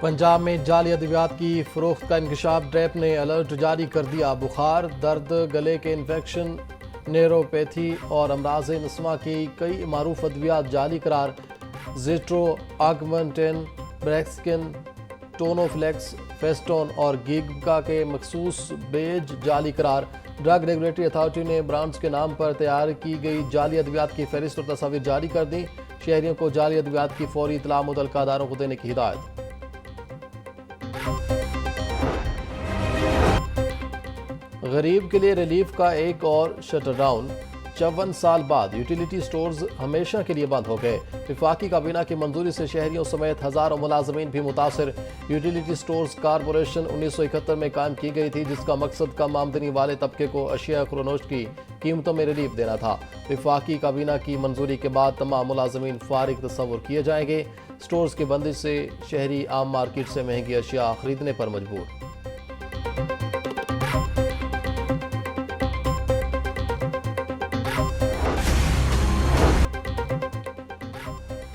पंजाब में जाली अद्वियात की फरोख्त का इंकशाफ। ड्रेप ने अलर्ट जारी कर दिया। बुखार, दर्द, गले के इन्फेक्शन, नेरोपैथी और अमराज नस्मा की कई मारूफ अद्वियात जाली करार। जिट्रो, आगमेंटेन, ब्रेक्सकिन, टोनोफ्लेक्स, फेस्टोन और गिगा के मखसूस बेज जाली करार। ड्रग रेगुलेटरी अथॉरिटी ने ब्रांड्स के नाम पर तैयार की गई जाली अद्वियात की फहरिस्त और तस्वीर जारी कर दी। शहरियों को जाली अद्वियात की फौरी इतला मुतल्लिका अदारों को देने की हिदायत। गरीब के लिए रिलीफ का एक और शटरडाउन। 54 साल बाद यूटिलिटी स्टोर्स हमेशा के लिए बंद हो गए। विफाकी काबीना की मंजूरी से शहरियों समेत हजारों मुलाजमीन भी मुतासर। यूटिलिटी स्टोर्स कारपोरेशन 1971 में कायम की गई थी, जिसका मकसद कम आमदनी वाले तबके को अशिया खुरनोश की कीमतों में रिलीफ देना था। विफाकी काबीना की मंजूरी के बाद तमाम मुलाजमीन फारिग तस्वुर किए जाएंगे। स्टोर्स की बंदिश से शहरी आम मार्केट से महंगी अशिया खरीदने पर मजबूर।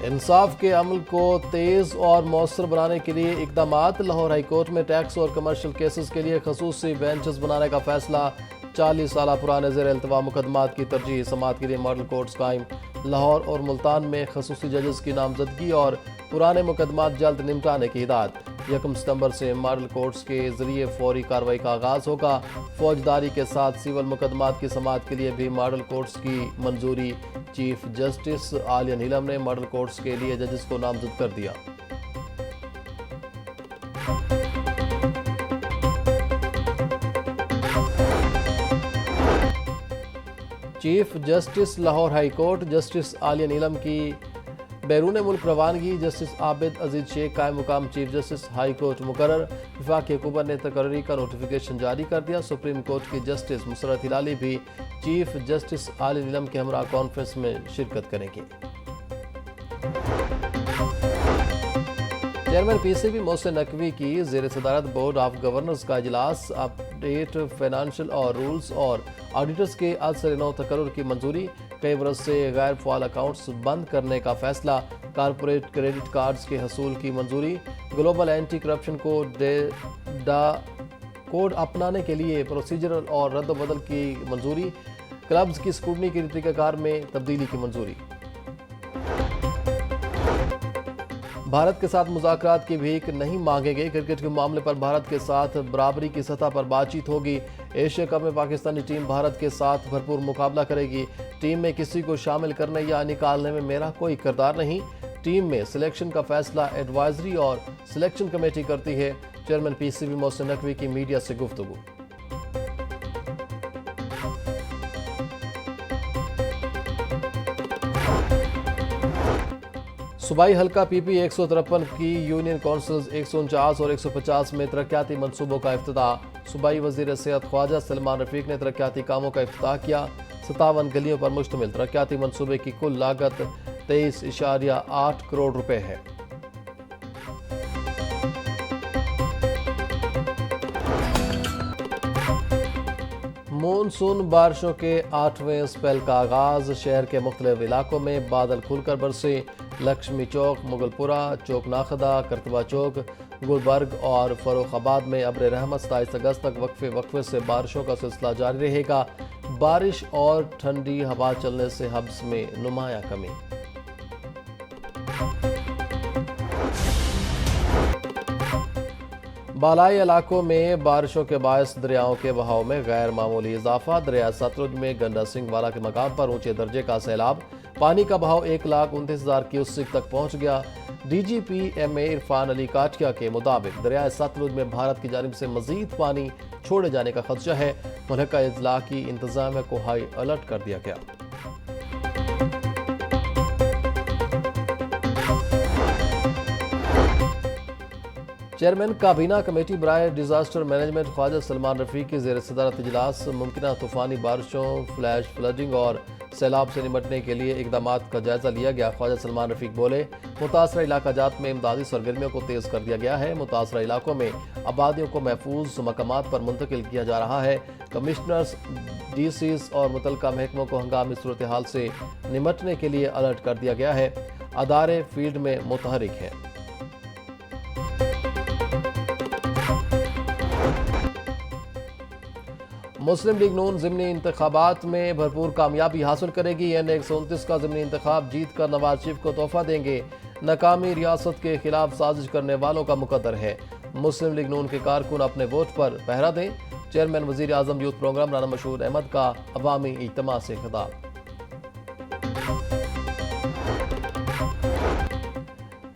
इंसाफ के अमल को तेज और मौसर बनाने के लिए इकदामात। लाहौर हाई कोर्ट में टैक्स और कमर्शियल केसेस के लिए खसूसी बेंचेस बनाने का फैसला। 40 साल पुराने ज़ेर इल्तवा मुकदमात की तरजीह समात के लिए मॉडल कोर्ट्स कायम। लाहौर और मुल्तान में खसूसी जजेस की नामजदगी और पुराने मुकदमात जल्द निपटाने की हिदायत। 1 सितंबर से मॉडल कोर्ट्स के जरिए फौरी कार्रवाई का आगाज होगा। फौजदारी के साथ सिविल मुकदमात की समात के लिए भी मॉडल कोर्ट्स की मंजूरी। चीफ जस्टिस आलिया नीलम ने मॉडल कोर्ट्स के लिए जजेस को नामजद कर दिया। Chief justice Lahore high court justice Aliya Neelam की बैरून मुल्क रवानगी। जस्टिस आबिद अजीज शेख कायम मुकाम चीफ जस्टिस हाई कोर्ट मुकर्रर। वफाकी हुकूमत ने तकर्री का नोटिफिकेशन जारी कर दिया। सुप्रीम कोर्ट की जस्टिस मुसरत हिलाली भी चीफ जस्टिस आलिया नीलम के हमरा कॉन्फ्रेंस में शिरकत करेंगे। चेयरमैन पीसीबी मोहसिन नकवी की ज़ेर सदारत बोर्ड ऑफ गवर्नर्स का इजलास। अपडेट फाइनेंशियल और रूल्स और ऑडिटर्स के अदसर नौ तकर्रुर की मंजूरी। कई बरस से गैर फाल अकाउंट्स बंद करने का फैसला। कारपोरेट क्रेडिट कार्ड्स के हसूल की मंजूरी। ग्लोबल एंटी करप्शन कोड अपनाने के लिए प्रोसीजरल और रद्द-बदल की मंजूरी। क्लब्स की स्क्रूटनी के तरीक़ाकार में तब्दीली की मंजूरी। भारत के साथ मुज़ाकरात की भीख नहीं मांगेंगे। क्रिकेट के मामले पर भारत के साथ बराबरी की सतह पर बातचीत होगी। एशिया कप में पाकिस्तानी टीम भारत के साथ भरपूर मुकाबला करेगी। टीम में किसी को शामिल करने या निकालने में मेरा कोई किरदार नहीं। टीम में सिलेक्शन का फैसला एडवाइजरी और सिलेक्शन कमेटी करती है। चेयरमैन पीसीबी मोहसिन नकवी की मीडिया से गुफ्तगू। सूबाई हल्का पीपी 153 की यूनियन काउंसिल्स 149 और 150 में तरक्याती मनसूबों का इफ्तिताह। सूबाई वजीर सेहत ख्वाजा सलमान रफीक ने तरक्याती कामों का इफ्तिताह किया। 57 गलियों पर मुश्तमिल तरक्याती मनसूबे की कुल लागत 23.8 करोड़ रुपए है। मानसून बारिशों के 8वें स्पेल का आगाज। शहर के मुख्तलिफ इलाकों में बादल खुलकर बरसे। लक्ष्मी चौक, मुगलपुरा, चौक नाखदा, करतबा चौक, गुलबर्ग और फरोखाबाद में अब्र रहमत 27 अगस्त तक वक्फे से बारिशों का सिलसिला जारी रहेगा। बारिश और ठंडी हवा चलने से हब्स में नुमाया कमी। बालाई इलाकों में बारिशों के बायस दरियाओं के बहाव में गैर मामूली इजाफा। दरिया सतलुज में गंडा सिंह वाला के मकाम पर ऊंचे दर्जे का सैलाब। पानी का बहाव 1,29,000 क्यूसेक तक पहुंच गया। डीजीपी एमए इरफान अली काटिया के मुताबिक दरिया सतलुज में भारत की जानिब से मजीद पानी छोड़े जाने का खदशा है। मुल्का इजला की इंतजामिया को हाई अलर्ट कर दिया गया। चेयरमैन काबीना कमेटी बराए डिजास्टर मैनेजमेंट ख्वाजा सलमान रफीक की ज़ेर सदारत इजलास। मुमकिन तूफानी बारिशों, फ्लैश फ्लडिंग और सैलाब से निपटने के लिए इकदामात का जायजा लिया गया। ख्वाजा सलमान रफीक बोले, मुतासरा इलाका जात में इमदादी सरगर्मियों को तेज कर दिया गया है। मुतासरा इलाकों में आबादियों को महफूज मकामात पर मुंतकिल किया जा रहा है। कमिश्नर्स, डीसीज और मुतलका महकमों को हंगामी सूरत हाल से निपटने के लिए अलर्ट कर दिया गया है। अदारे फील्ड में मुतहरिक हैं। मुस्लिम लीग नून ज़िमनी इंतखाबात में भरपूर कामयाबी हासिल करेगी। N129 का ज़िमनी इंतखाब जीत कर नवाज शरीफ को तोहफा देंगे। नाकामी रियासत के खिलाफ साजिश करने वालों का मुकद्दर है। मुस्लिम लीग नून के कारकुन अपने वोट पर पहरा दें। चेयरमैन वजीर आजम यूथ प्रोग्राम राना मशहूर अहमद का अवामी इज्तिमा से खिताब।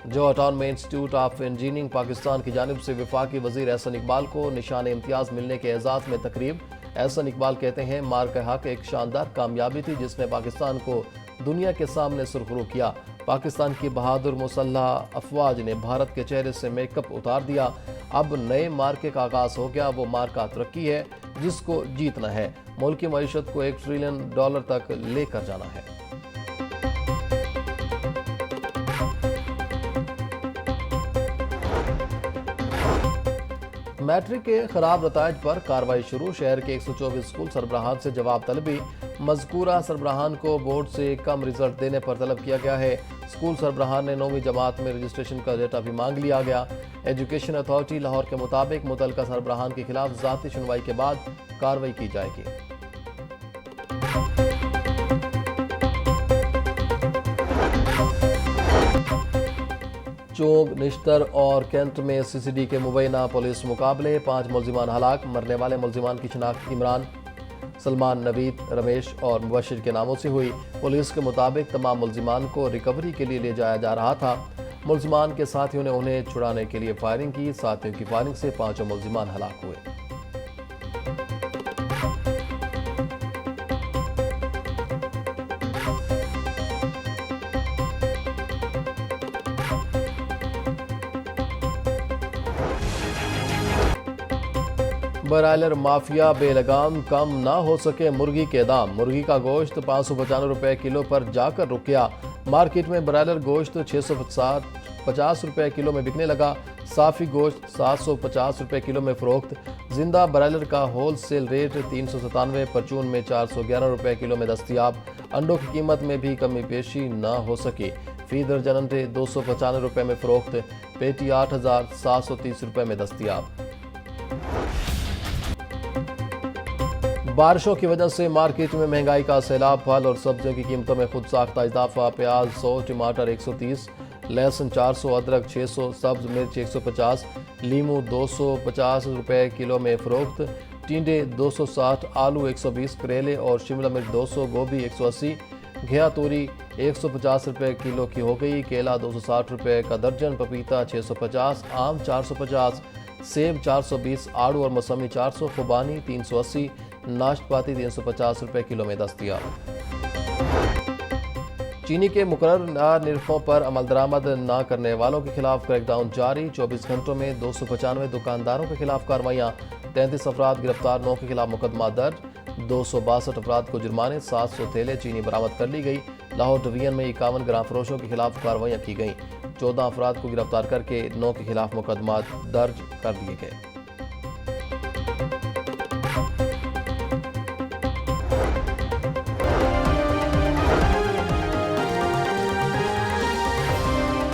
जोहटाउन में इंस्टीट्यूट ऑफ इंजीनियरिंग पाकिस्तान की जानिब से वफाकी वजीर एहसन इकबाल को निशान इम्तियाज मिलने के एजाज में तकरीब। एहसन इकबाल कहते हैं, मार्क हक एक शानदार कामयाबी थी जिसने पाकिस्तान को दुनिया के सामने सुरखरू किया। पाकिस्तान की बहादुर मुसल्लह अफवाज ने भारत के चेहरे से मेकअप उतार दिया। अब नए मार्के का आगाज हो गया। वो मार्का तरक्की है जिसको जीतना है। मुल्क की मईशत को $1 ट्रिलियन तक लेकर जाना है। मैट्रिक के खराब नताइज पर कार्रवाई शुरू। शहर के 124 स्कूल सरबराहान से जवाब तलबी। मज़कूरा सरबराहान को बोर्ड से कम रिजल्ट देने पर तलब किया गया है। स्कूल सरबराहान ने 9वीं जमात में रजिस्ट्रेशन का डेटा भी मांग लिया गया। एजुकेशन अथॉरिटी लाहौर के मुताबिक मुतल्लिका सरबराहान के खिलाफ ज़ाती सुनवाई के बाद कार्रवाई की जाएगी। चोग, निश्तर और कैंट में CCD के मुबैना पुलिस मुकाबले। 5 मुलजिमान हलाक। मरने वाले मुलजिमान की शिनाख्त इमरान, सलमान, नवीद, रमेश और मुबशिर के नामों से हुई। पुलिस के मुताबिक तमाम मुलजिमान को रिकवरी के लिए ले जाया जा रहा था। मुलजिमान के साथियों ने उन्हें छुड़ाने के लिए फायरिंग की। साथियों की फायरिंग से 5 मुलजिमान हलाक हुए। ब्रायलर माफिया बेलगाम, कम ना हो सके मुर्गी के दाम। मुर्गी का गोश्त 595 रुपए किलो पर जाकर रुक गया। मार्केट में ब्रायलर गोश्त 650 रुपए किलो में बिकने लगा। साफी गोश्त 750 रुपए किलो में फरोख्त। जिंदा ब्रायलर का होल सेल रेट 397, परचून में 411 रुपए किलो में दस्तियाब। अंडों की कीमत में भी कमी पेशी ना हो सकी। फी दर्जन अंडे 295 रुपए में फरोख्त। पेटी 8730 रुपए में दस्तियाब। बारिशों की वजह से मार्केट में महंगाई का सैलाब। फल और सब्जियों की कीमतों में खुद साख्ता इजाफा। प्याज 100, टमाटर 130, लहसुन 400, अदरक 600, सब्ज मिर्च 150, लीमू 250 रुपए किलो में फरोख्त। टिंडे 260, आलू 120, करेले और शिमला मिर्च 200, गोभी 180, घिया तोरी 150 रुपए किलो की हो गई। केला 260 रुपए का दर्जन, पपीता 650, आम 450, सेब 420, आड़ू और मौसमी 400, खुबानी 380, नाशपाती 350 रुपए किलो में दस्तियाब। चीनी के मुकर्रर निर्खों पर अमल दरामद न करने वालों के खिलाफ क्रैकडाउन जारी। 24 घंटों में 295 दुकानदारों के खिलाफ कार्रवाइयाँ। 33 अफराद गिरफ्तार, 9 के खिलाफ मुकदमा दर्ज। 262 अफराद को जुर्माने। 700 थैले चीनी बरामद कर ली गई। लाहौर डिवीजन में 51 ग्राम फरोशों के खिलाफ कार्रवाइयाँ की गईं। 14 अफराद को गिरफ्तार करके 9 के खिलाफ मुकदमा दर्ज कर दिए गए।